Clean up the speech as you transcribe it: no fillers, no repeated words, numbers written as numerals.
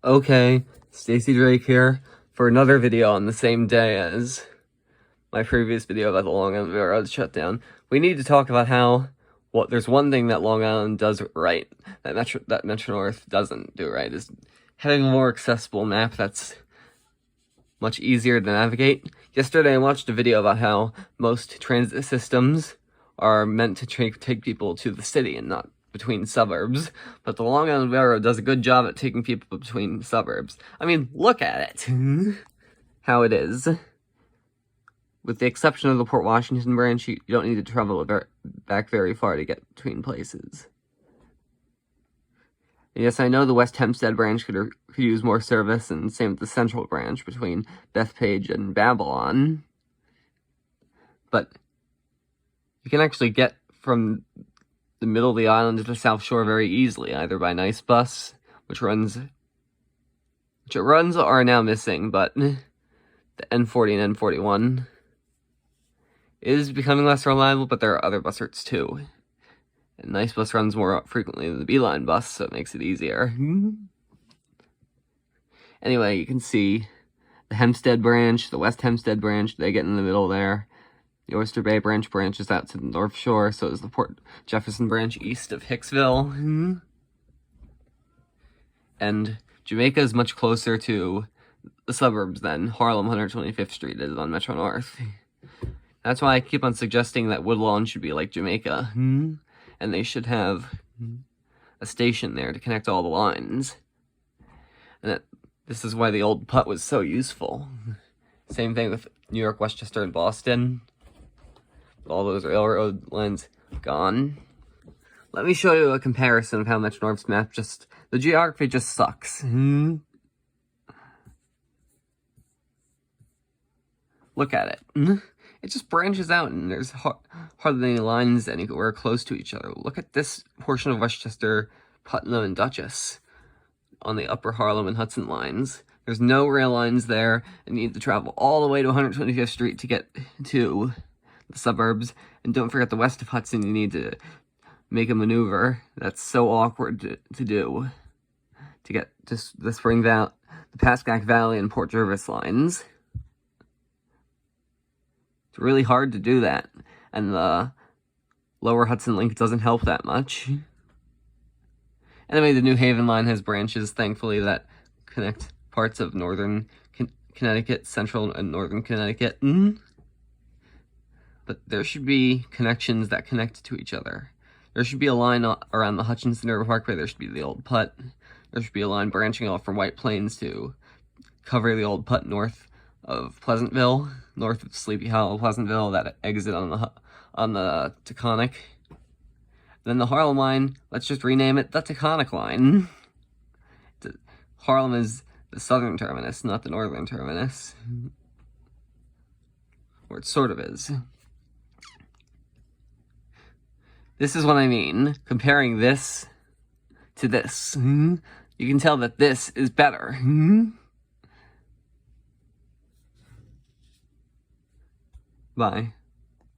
Okay, Stacy Drake here for another video on the same day as my previous video about the Long Island Railroad shutdown. We need to talk about how, there's one thing that Long Island does right, that Metro North doesn't do right, is having a more accessible map that's much easier to navigate. Yesterday I watched a video about how most transit systems are meant to take people to the city and not between suburbs, but the Long Island Railroad does a good job at taking people between suburbs. I mean, look at it. How it is. With the exception of the Port Washington branch, you don't need to travel back very far to get between places. And yes, I know the West Hempstead branch could use more service, and same with the Central branch between Bethpage and Babylon. But you can actually get from the middle of the island to the South Shore very easily, either by Nice Bus, which runs are now missing, but the N40 and N41 is becoming less reliable, but there are other bus routes too. And Nice Bus runs more frequently than the Beeline bus, so it makes it easier. Anyway, you can see the Hempstead branch, the West Hempstead branch, they get in the middle there. The Oyster Bay branch branches out to the North Shore, so is the Port Jefferson branch east of Hicksville. And Jamaica is much closer to the suburbs than Harlem 125th Street is on Metro North. That's why I keep on suggesting that Woodlawn should be like Jamaica, and they should have a station there to connect all the lines. And this is why the old putt was so useful. Same thing with New York, Westchester, and Boston. All those railroad lines gone. Let me show you a comparison of how Metro North's map the geography just sucks. Look at it. It just branches out and there's hardly any lines anywhere close to each other. Look at this portion of Westchester, Putnam, and Dutchess on the upper Harlem and Hudson lines. There's no rail lines there, and you need to travel all the way to 125th Street to get to the suburbs. And don't forget the west of Hudson, you need to make a maneuver that's so awkward to do to get to the Spring Valley, the Pascack Valley, and Port Jervis lines. It's really hard to do that, and the lower Hudson link doesn't help that much. Anyway, the New Haven line has branches, thankfully, that connect parts of northern Connecticut, central and northern Connecticut. But there should be connections that connect to each other. There should be a line around the Hutchinson River Parkway. There should be the Old Putt. There should be a line branching off from White Plains to cover the Old Putt north of Pleasantville, north of Sleepy Hollow, Pleasantville, that exit on the Taconic. Then the Harlem line, let's just rename it the Taconic line. Harlem is the southern terminus, not the northern terminus. Or it sort of is. This is what I mean. Comparing this to this. You can tell that this is better. Bye.